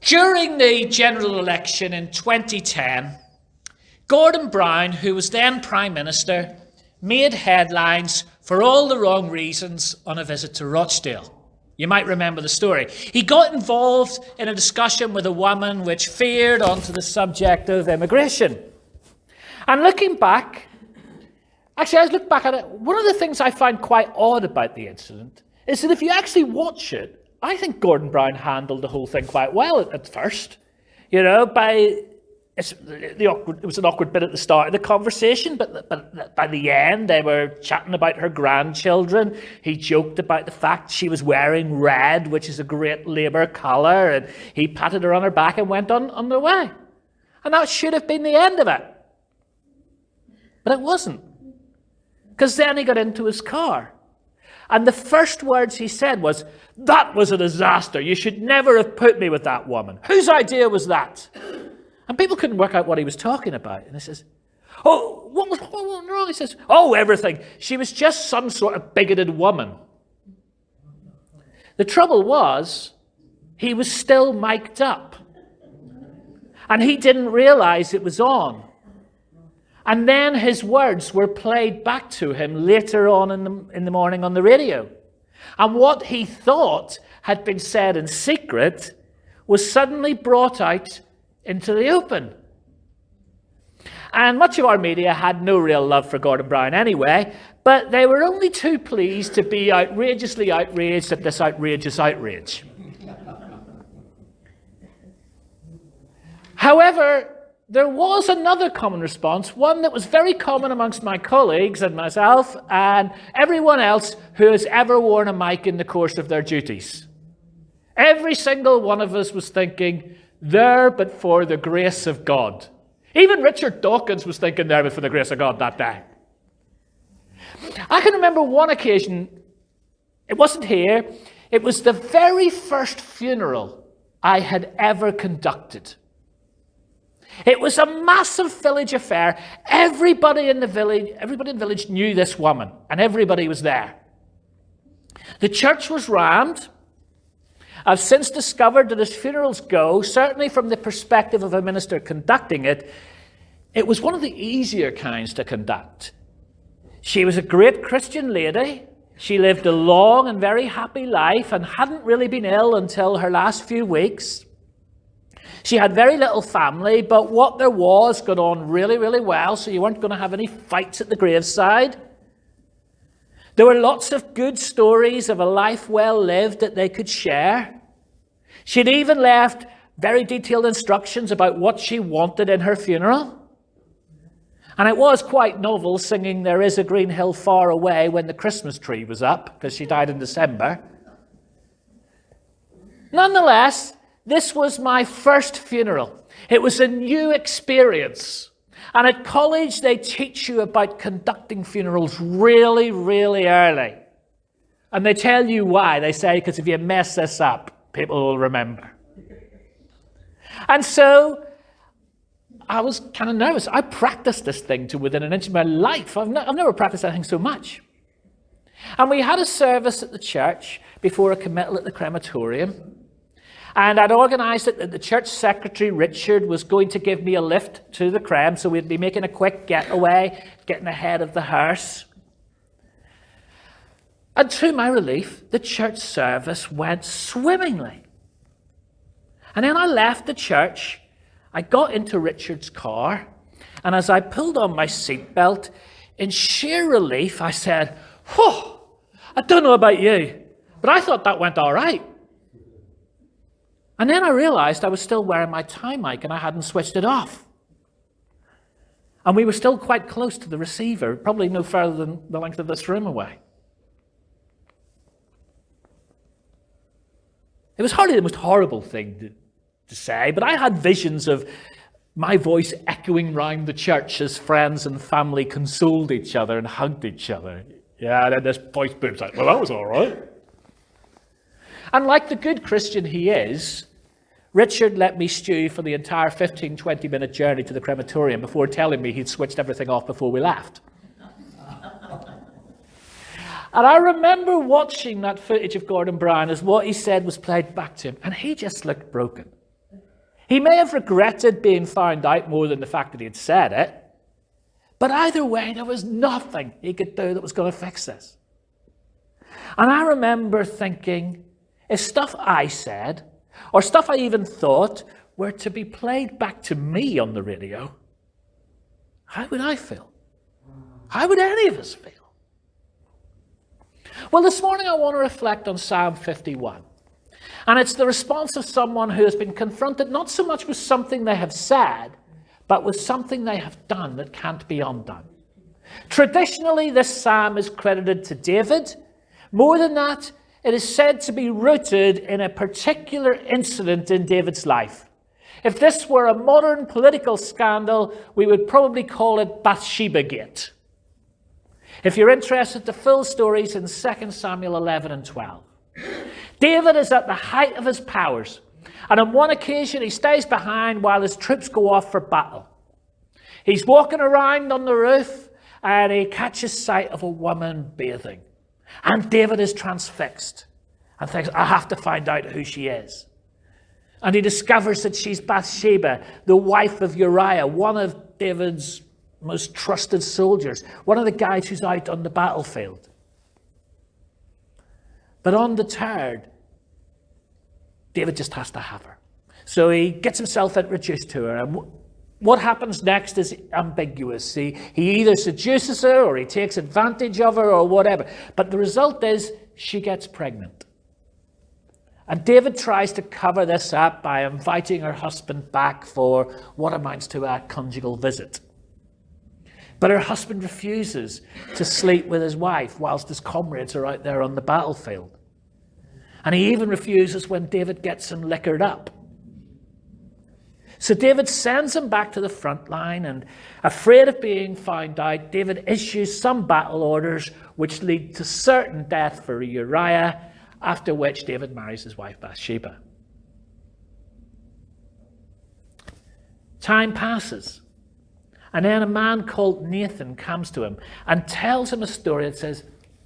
During the general election in 2010, Gordon Brown, who was then Prime Minister, made headlines for all the wrong reasons on a visit to Rochdale. You might remember the story. He got involved in a discussion with a woman which veered onto the subject of immigration. And looking back, actually, as I look back at it, one of the things I find quite odd about the incident is that if you actually watch it, I think Gordon Brown handled the whole thing quite well at first. You know, it was an awkward bit at the start of the conversation, but by the end, they were chatting about her grandchildren. He joked about the fact she was wearing red, which is a great Labour colour, and he patted her on her back and went on their way. And that should have been the end of it. But it wasn't. Because then he got into his car. And the first words he said was, "That was a disaster. You should never have put me with that woman. Whose idea was that?" And people couldn't work out what he was talking about. And he says, "Oh, what went wrong?" He says, "Oh, everything. She was just some sort of bigoted woman." The trouble was, he was still mic'd up. And he didn't realize it was on. And then his words were played back to him later on in the morning on the radio. And what he thought had been said in secret was suddenly brought out into the open. And much of our media had no real love for Gordon Brown anyway, but they were only too pleased to be outrageously outraged at this outrageous outrage. However, there was another common response, one that was very common amongst my colleagues and myself and everyone else who has ever worn a mic in the course of their duties. Every single one of us was thinking, "There but for the grace of God." Even Richard Dawkins was thinking, "There but for the grace of God," that day. I can remember one occasion, it wasn't here, it was the very first funeral I had ever conducted. It was a massive village affair. Everybody in the village knew this woman, and everybody was there. The church was rammed. I've since discovered that as funerals go, certainly from the perspective of a minister conducting it, it was one of the easier kinds to conduct. She was a great Christian lady. She lived a long and very happy life and hadn't really been ill until her last few weeks. She had very little family, but what there was got on really, really well, so you weren't going to have any fights at the graveside. There were lots of good stories of a life well lived that they could share. She'd even left very detailed instructions about what she wanted in her funeral. And it was quite novel singing "There is a green hill far away" when the Christmas tree was up, because she died in December. Nonetheless, this was my first funeral. It was a new experience. And at college, they teach you about conducting funerals really, really early. And they tell you why. They say, because if you mess this up, people will remember. And so I was kind of nervous. I practiced this thing to within an inch of my life. I've never practiced anything so much. And we had a service at the church before a committal at the crematorium. And I'd organised it that the church secretary, Richard, was going to give me a lift to the crem, so we'd be making a quick getaway, getting ahead of the hearse. And to my relief, the church service went swimmingly. And then I left the church, I got into Richard's car, and as I pulled on my seatbelt, in sheer relief, I said, "Whew, I don't know about you, but I thought that went all right." And then I realized I was still wearing my tie mic and I hadn't switched it off. And we were still quite close to the receiver, probably no further than the length of this room away. It was hardly the most horrible thing to say, but I had visions of my voice echoing round the church as friends and family consoled each other and hugged each other. Yeah, and then this voice booms out, "Well, that was all right." And like the good Christian he is, Richard let me stew for the entire 15-20-minute journey to the crematorium before telling me he'd switched everything off before we left. And I remember watching that footage of Gordon Brown as what he said was played back to him, and he just looked broken. He may have regretted being found out more than the fact that he had said it, but either way, there was nothing he could do that was going to fix this. And I remember thinking, if stuff I said, or stuff I even thought, were to be played back to me on the radio, how would I feel? How would any of us feel? Well, this morning I want to reflect on Psalm 51. And it's the response of someone who has been confronted not so much with something they have said, but with something they have done that can't be undone. Traditionally, this psalm is credited to David. More than that, it is said to be rooted in a particular incident in David's life. If this were a modern political scandal, we would probably call it Bathsheba Gate. If you're interested, the full story's in 2 Samuel 11 and 12. David is at the height of his powers, and on one occasion he stays behind while his troops go off for battle. He's walking around on the roof and he catches sight of a woman bathing. And David is transfixed and thinks, I have to find out who she is. And he discovers that she's Bathsheba, the wife of Uriah, one of David's most trusted soldiers, one of the guys who's out on the battlefield. But undeterred, David just has to have her. So he gets himself introduced to her. And what happens next is ambiguous. He either seduces her or he takes advantage of her or whatever. But the result is she gets pregnant. And David tries to cover this up by inviting her husband back for what amounts to a conjugal visit. But her husband refuses to sleep with his wife whilst his comrades are out there on the battlefield. And he even refuses when David gets him liquored up. So David sends him back to the front line, and afraid of being found out, David issues some battle orders which lead to certain death for Uriah, after which David marries his wife Bathsheba. Time passes, and then a man called Nathan comes to him and tells him a story that says,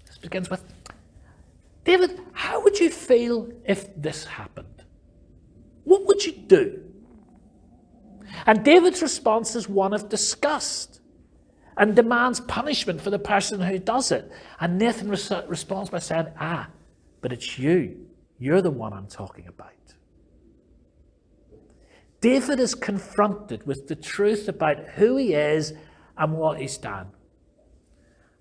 this begins with, David, how would you feel if this happened? What would you do? And David's response is one of disgust and demands punishment for the person who does it. And Nathan responds by saying, but it's you. You're the one I'm talking about. David is confronted with the truth about who he is and what he's done.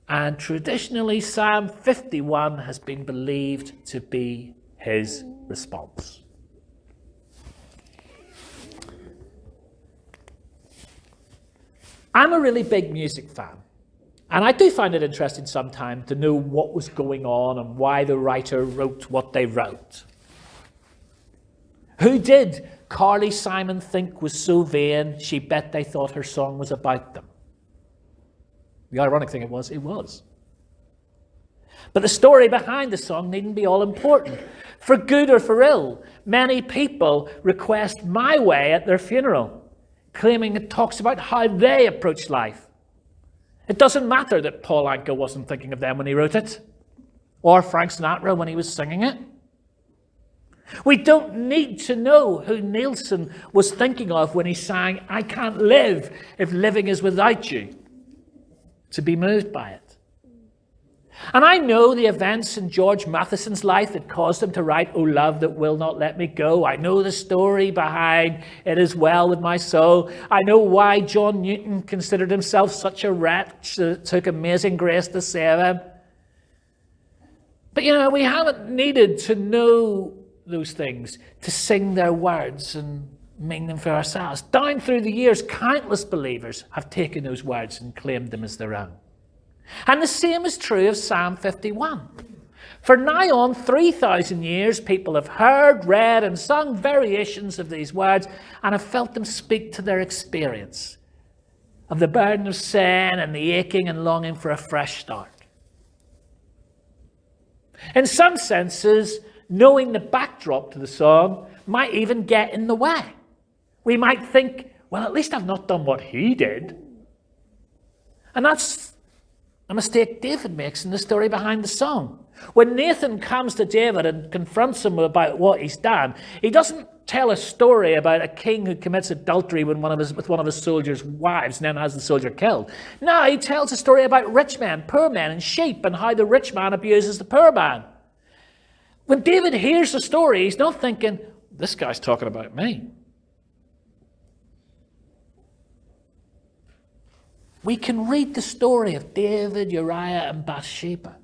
And traditionally, Psalm 51 has been believed to be his response. I'm a really big music fan. And I do find it interesting sometimes to know what was going on and why the writer wrote what they wrote. Who did Carly Simon think was so vain she bet they thought her song was about them? The ironic thing it was. But the story behind the song needn't be all important. For good or for ill, many people request My Way at their funeral, claiming it talks about how they approach life. It doesn't matter that Paul Anka wasn't thinking of them when he wrote it, or Frank Sinatra when he was singing it. We don't need to know who Nielsen was thinking of when he sang, I can't live if living is without you, to be moved by it. And I know the events in George Matheson's life that caused him to write, Oh Love That Will Not Let Me Go. I know the story behind It Is Well With My Soul. I know why John Newton considered himself such a wretch that it took amazing grace to save him. But we haven't needed to know those things to sing their words and mean them for ourselves. Down through the years, countless believers have taken those words and claimed them as their own. And the same is true of Psalm 51. For nigh on 3,000 years, people have heard, read, and sung variations of these words and have felt them speak to their experience of the burden of sin and the aching and longing for a fresh start. In some senses, knowing the backdrop to the song might even get in the way. We might think, well, at least I've not done what he did. And that's a mistake David makes in the story behind the song. When Nathan comes to David and confronts him about what he's done, he doesn't tell a story about a king who commits adultery with one of his soldiers' wives and then has the soldier killed. No, he tells a story about rich men, poor men, and sheep, and how the rich man abuses the poor man. When David hears the story, he's not thinking, this guy's talking about me. We can read the story of David, Uriah, and Bathsheba.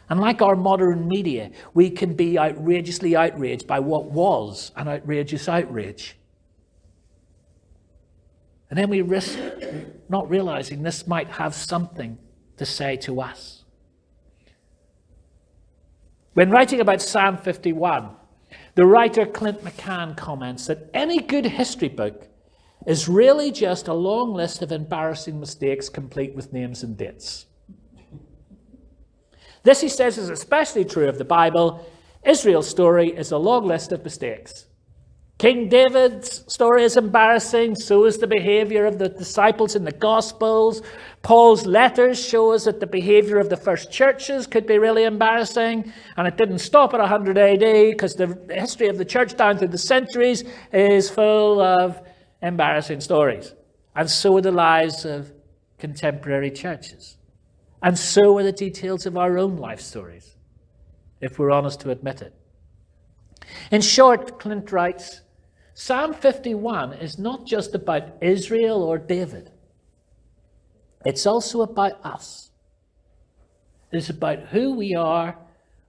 And like our modern media, we can be outrageously outraged by what was an outrageous outrage. And then we risk not realizing this might have something to say to us. When writing about Psalm 51, the writer Clint McCann comments that any good history book is really just a long list of embarrassing mistakes complete with names and dates. This, he says, is especially true of the Bible. Israel's story is a long list of mistakes. King David's story is embarrassing, so is the behavior of the disciples in the Gospels. Paul's letters show us that the behavior of the first churches could be really embarrassing, and it didn't stop at 100 AD because the history of the church down through the centuries is full of embarrassing stories. And so are the lives of contemporary churches. And so are the details of our own life stories, if we're honest to admit it. In short, Clint writes, Psalm 51 is not just about Israel or David. It's also about us. It's about who we are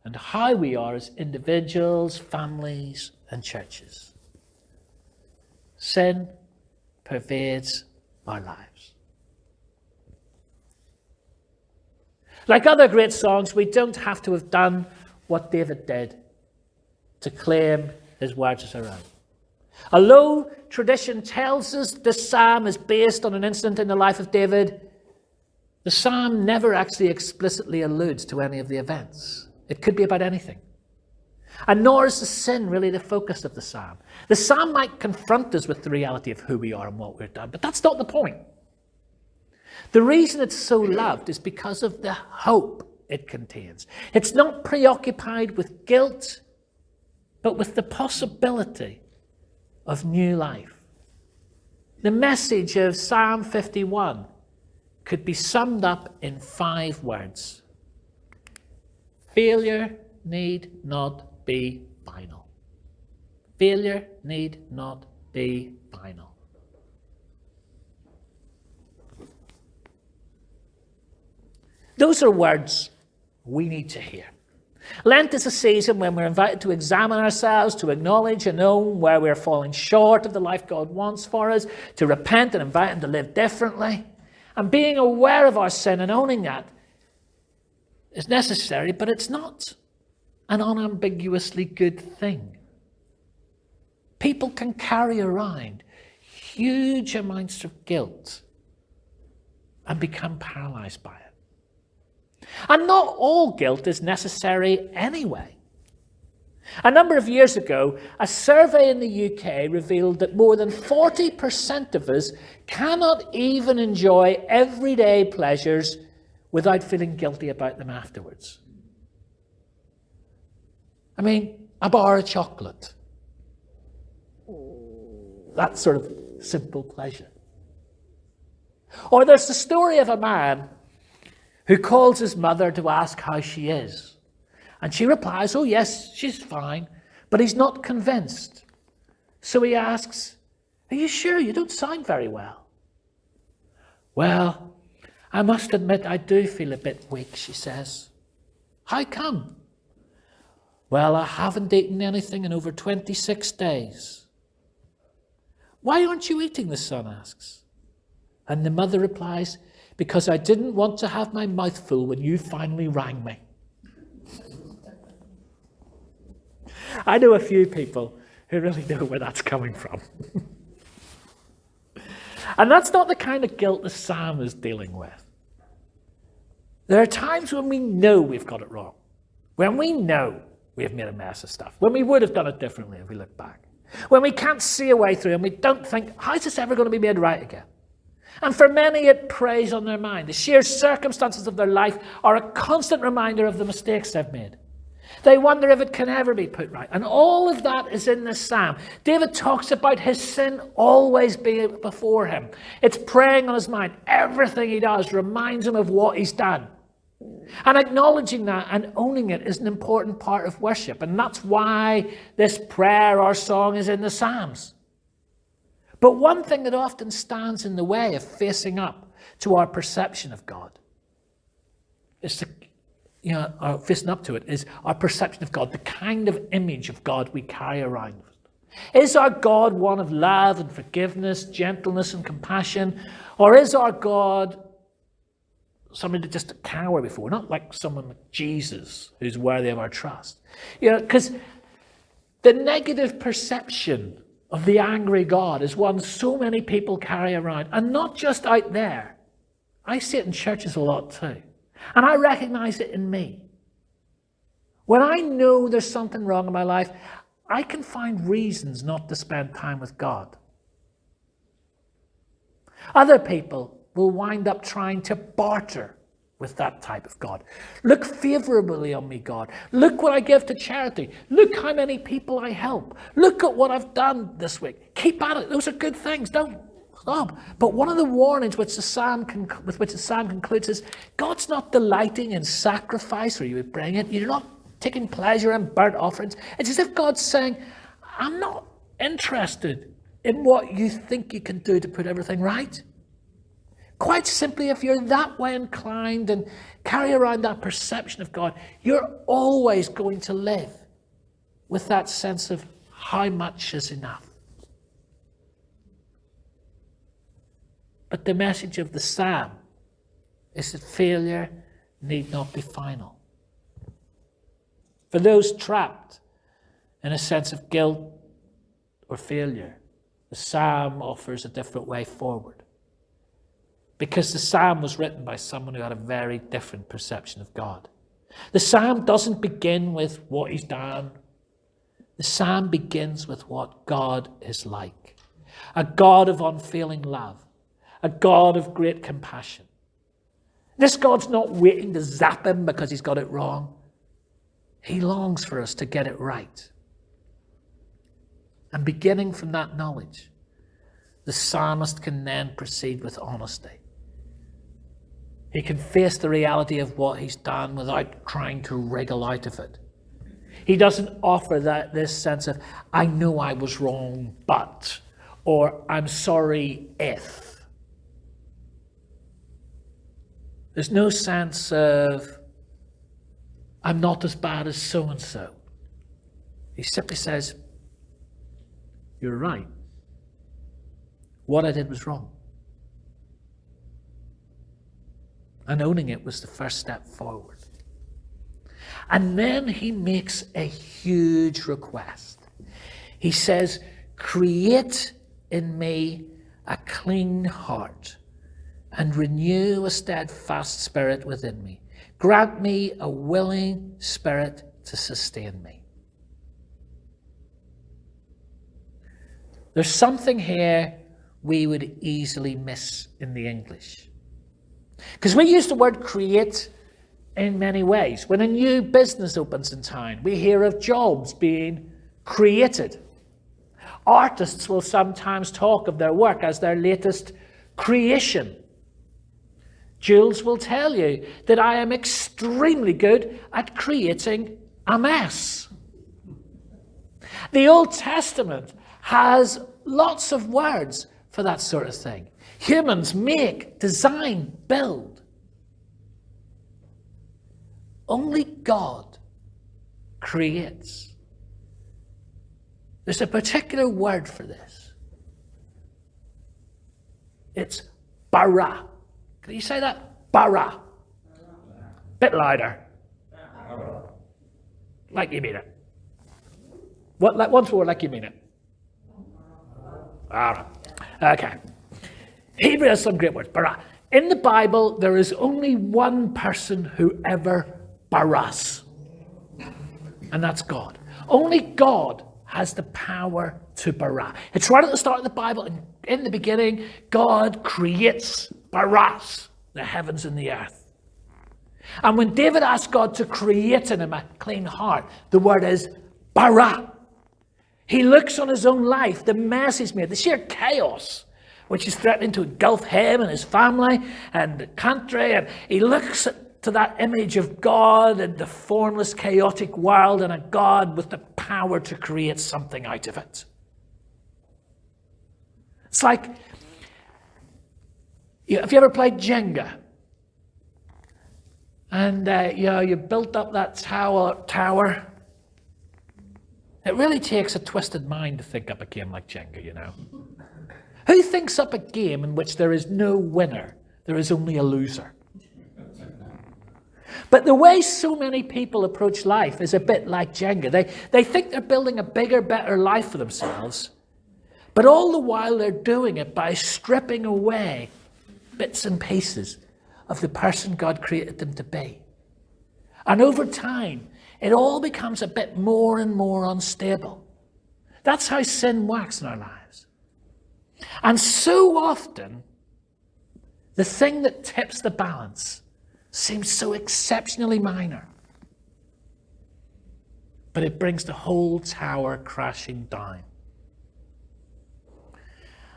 and how we are as individuals, families, and churches. Sin pervades our lives. Like other great songs, we don't have to have done what David did to claim his words as our own. Although tradition tells us this psalm is based on an incident in the life of David, the psalm never actually explicitly alludes to any of the events. It could be about anything. And nor is the sin really the focus of the psalm. The psalm might confront us with the reality of who we are and what we've done, but that's not the point. The reason it's so loved is because of the hope it contains. It's not preoccupied with guilt, but with the possibility of new life. The message of Psalm 51 could be summed up in 5 words. Failure need not be final. Failure need not be final. Those are words we need to hear. Lent is a season when we're invited to examine ourselves, to acknowledge and own where we're falling short of the life God wants for us, to repent and invite Him to live differently. And being aware of our sin and owning that is necessary, but it's not an unambiguously good thing. People can carry around huge amounts of guilt and become paralyzed by it. And not all guilt is necessary anyway. A number of years ago, a survey in the UK revealed that more than 40% of us cannot even enjoy everyday pleasures without feeling guilty about them afterwards. I mean, a bar of chocolate. That sort of simple pleasure. Or there's the story of a man who calls his mother to ask how she is. And she replies, oh yes, she's fine, but he's not convinced. So he asks, are you sure? You don't sound very well. Well, I must admit I do feel a bit weak, she says. How come? Well, I haven't eaten anything in over 26 days. Why aren't you eating, the son asks. And the mother replies, because I didn't want to have my mouth full when you finally rang me. I know a few people who really know where that's coming from. And that's not the kind of guilt the psalm is dealing with. There are times when we know we've got it wrong, when we know we have made a mess of stuff, when we would have done it differently if we look back, when we can't see a way through and we don't think, how's this ever going to be made right again? And for many, it preys on their mind. The sheer circumstances of their life are a constant reminder of the mistakes they've made. They wonder if it can ever be put right. And all of that is in this psalm. David talks about his sin always being before him. It's preying on his mind. Everything he does reminds him of what he's done. And acknowledging that and owning it is an important part of worship. And that's why this prayer or song is in the Psalms. But one thing that often stands in the way of facing up to our perception of God is facing up to it is our perception of God, the kind of image of God we carry around. Is our God one of love and forgiveness, gentleness and compassion? Or is our God somebody to just cower before? Not like someone like Jesus who's worthy of our trust. Because the negative perception of the angry God is one so many people carry around. And not just out there. I see it in churches a lot too. And I recognize it in me. When I know there's something wrong in my life, I can find reasons not to spend time with God. Other people will wind up trying to barter with that type of God. Look favorably on me, God. Look what I give to charity. Look how many people I help. Look at what I've done this week. Keep at it. Those are good things. Don't stop. But one of the warnings with which the psalm concludes is God's not delighting in sacrifice, or you would bring it. You're not taking pleasure in burnt offerings. It's as if God's saying, I'm not interested in what you think you can do to put everything right. Quite simply, if you're that way inclined and carry around that perception of God, you're always going to live with that sense of how much is enough. But the message of the psalm is that failure need not be final. For those trapped in a sense of guilt or failure, the psalm offers a different way forward. Because the psalm was written by someone who had a very different perception of God. The psalm doesn't begin with what he's done. The psalm begins with what God is like. A God of unfailing love. A God of great compassion. This God's not waiting to zap him because he's got it wrong. He longs for us to get it right. And beginning from that knowledge, the psalmist can then proceed with honesty. He can face the reality of what he's done without trying to wriggle out of it. He doesn't offer this sense of, I know I was wrong, but, or I'm sorry if. There's no sense of, I'm not as bad as so-and-so. He simply says, you're right. What I did was wrong. And owning it was the first step forward. And then he makes a huge request. He says, create in me a clean heart and renew a steadfast spirit within me. Grant me a willing spirit to sustain me. There's something here we would easily miss in the English. Because we use the word create in many ways. When a new business opens in town, we hear of jobs being created. Artists will sometimes talk of their work as their latest creation. Jules will tell you that I am extremely good at creating a mess. The Old Testament has lots of words for that sort of thing. Humans make, design, build. Only God creates. There's a particular word for this. It's bara. Can you say that? Bara. Bit louder. Like you mean it. What? Like once more, like you mean it. All right. Okay. Hebrew has some great words. Bara. In the Bible, there is only one person who ever baras. And that's God. Only God has the power to bara. It's right at the start of the Bible. In the beginning, God creates baras, the heavens and the earth. And when David asked God to create in him a clean heart, the word is bara. He looks on his own life, the mess he's made, the sheer chaos, which is threatening to engulf him and his family and the country. And he looks to that image of God and the formless, chaotic world, and a God with the power to create something out of it. It's like, have you ever played Jenga? And you built up that tower. It really takes a twisted mind to think up a game like Jenga, you know. Who thinks up a game in which there is no winner? There is only a loser. But the way so many people approach life is a bit like Jenga. They think they're building a bigger, better life for themselves, but all the while they're doing it by stripping away bits and pieces of the person God created them to be. And over time, it all becomes a bit more and more unstable. That's how sin works in our lives. And so often, the thing that tips the balance seems so exceptionally minor, but it brings the whole tower crashing down.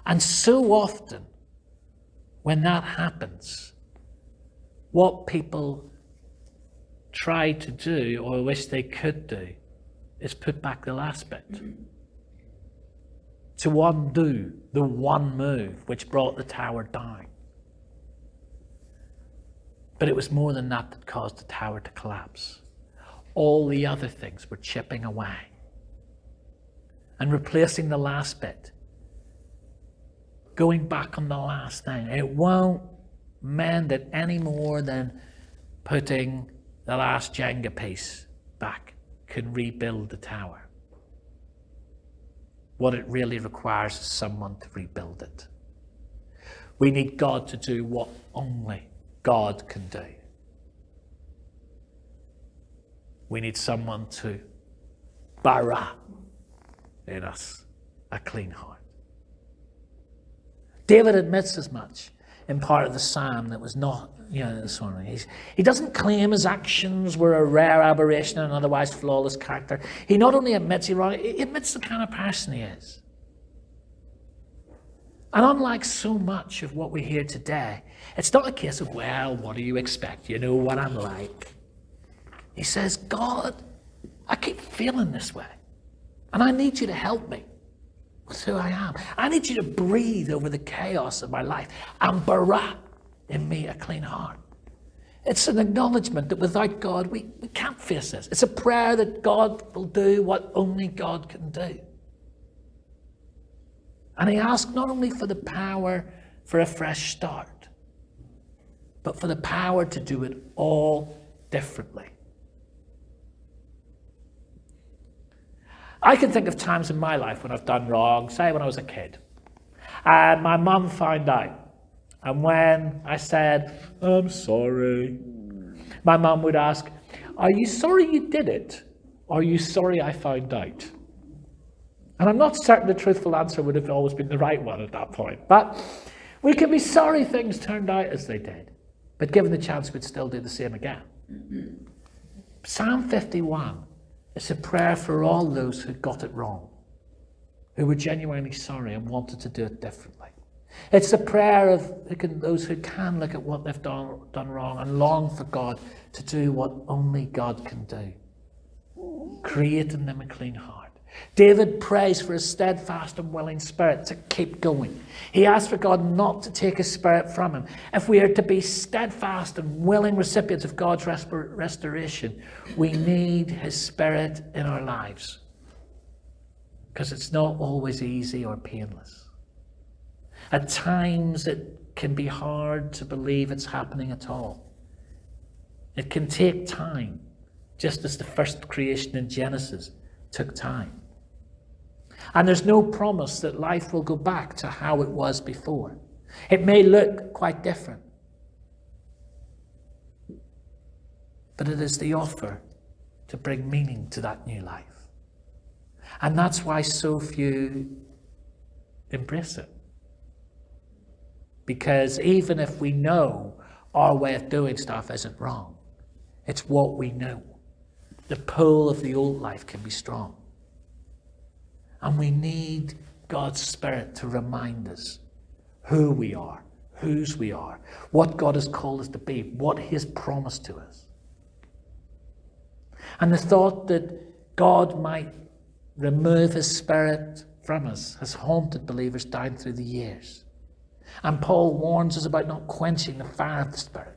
And so often, when that happens, what people try to do, or wish they could do, is put back the last bit. To undo the one move which brought the tower down. But it was more than that that caused the tower to collapse. All the other things were chipping away and replacing the last bit. Going back on the last thing. It won't mend it any more than putting the last Jenga piece back can rebuild the tower. What it really requires is someone to rebuild it. We need God to do what only God can do. We need someone to bara in us a clean heart. David admits as much in part of the psalm that was not, this one. He doesn't claim his actions were a rare aberration in an otherwise flawless character. He not only admits he's wrong, he admits the kind of person he is. And unlike so much of what we hear today, it's not a case of, well, what do you expect? You know what I'm like. He says, God, I keep feeling this way. And I need you to help me with who I am. I need you to breathe over the chaos of my life and bara in me a clean heart. It's an acknowledgement that without God, we can't face this. It's a prayer that God will do what only God can do. And he asked not only for the power for a fresh start, but for the power to do it all differently. I can think of times in my life when I've done wrong, say when I was a kid, and my mum found out. And when I said, I'm sorry, my mum would ask, are you sorry you did it? Or are you sorry I found out? And I'm not certain the truthful answer would have always been the right one at that point. But we can be sorry things turned out as they did. But given the chance, we'd still do the same again. Psalm 51 is a prayer for all those who got it wrong, who were genuinely sorry and wanted to do it differently. It's a prayer of those who can look at what they've done wrong and long for God to do what only God can do. Create in them a clean heart. David prays for a steadfast and willing spirit to keep going. He asks for God not to take his spirit from him. If we are to be steadfast and willing recipients of God's restoration, we need his spirit in our lives. Because it's not always easy or painless. At times it can be hard to believe it's happening at all. It can take time, just as the first creation in Genesis took time. And there's no promise that life will go back to how it was before. It may look quite different. But it is the offer to bring meaning to that new life. And that's why so few embrace it. Because even if we know our way of doing stuff isn't wrong, it's what we know. The pull of the old life can be strong. And we need God's Spirit to remind us who we are, whose we are, what God has called us to be, what He has promised to us. And the thought that God might remove His Spirit from us has haunted believers down through the years. And Paul warns us about not quenching the fire of the Spirit.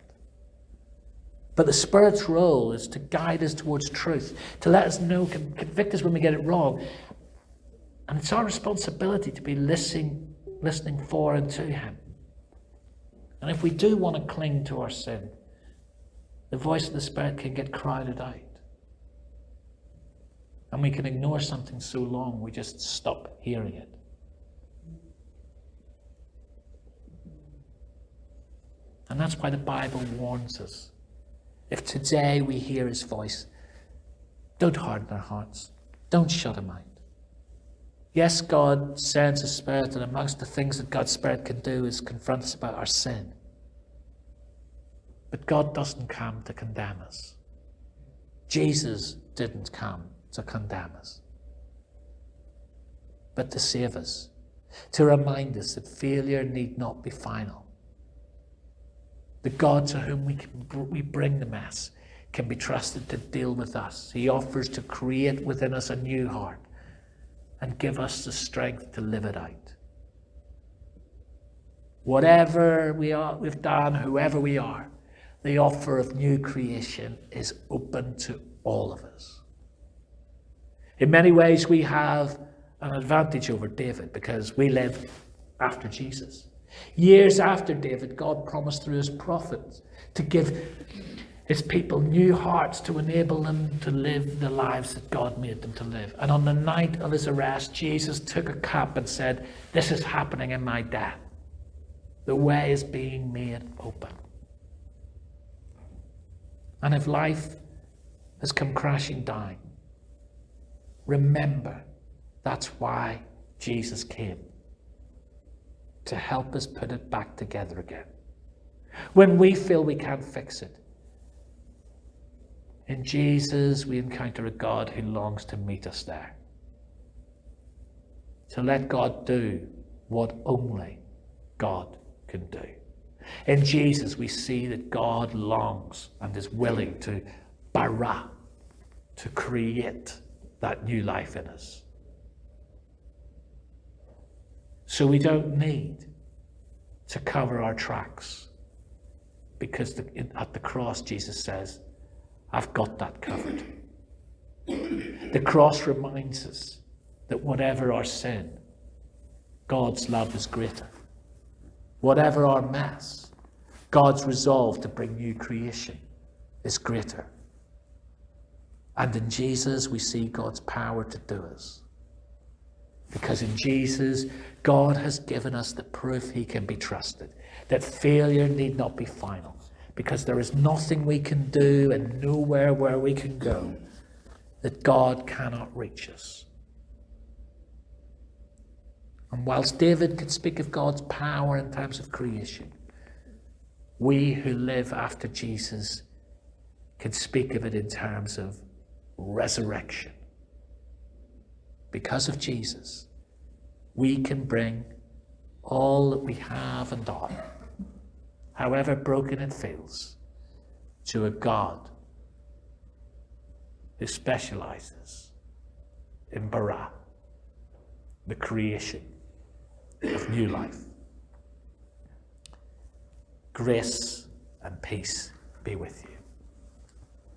But the Spirit's role is to guide us towards truth, to let us know, convict us when we get it wrong. And it's our responsibility to be listening for and to Him. And if we do want to cling to our sin, the voice of the Spirit can get crowded out. And we can ignore something so long we just stop hearing it. And that's why the Bible warns us. If today we hear His voice, don't harden our hearts. Don't shut Him out. Yes, God sends His Spirit, and amongst the things that God's Spirit can do is confront us about our sin. But God doesn't come to condemn us. Jesus didn't come to condemn us, but to save us, to remind us that failure need not be final. The God to whom we bring the mess can be trusted to deal with us. He offers to create within us a new heart and give us the strength to live it out. Whatever we've done, whoever we are, the offer of new creation is open to all of us. In many ways, we have an advantage over David because we live after Jesus. Years after David, God promised through His prophets to give His people new hearts to enable them to live the lives that God made them to live. And on the night of His arrest, Jesus took a cup and said, "This is happening in my death. The way is being made open." And if life has come crashing down, remember that's why Jesus came. To help us put it back together again. When we feel we can't fix it, in Jesus we encounter a God who longs to meet us there. To let God do what only God can do. In Jesus we see that God longs and is willing to bara, to create that new life in us. So we don't need to cover our tracks because at the cross Jesus says, "I've got that covered." The cross reminds us that whatever our sin, God's love is greater. Whatever our mess, God's resolve to bring new creation is greater. And in Jesus we see God's power to do us. Because in Jesus, God has given us the proof He can be trusted, that failure need not be final, because there is nothing we can do and nowhere where we can go that God cannot reach us. And whilst David could speak of God's power in terms of creation, we who live after Jesus can speak of it in terms of resurrection. Because of Jesus, we can bring all that we have and are, however broken it feels, to a God who specializes in bara, the creation of new life. Grace and peace be with you.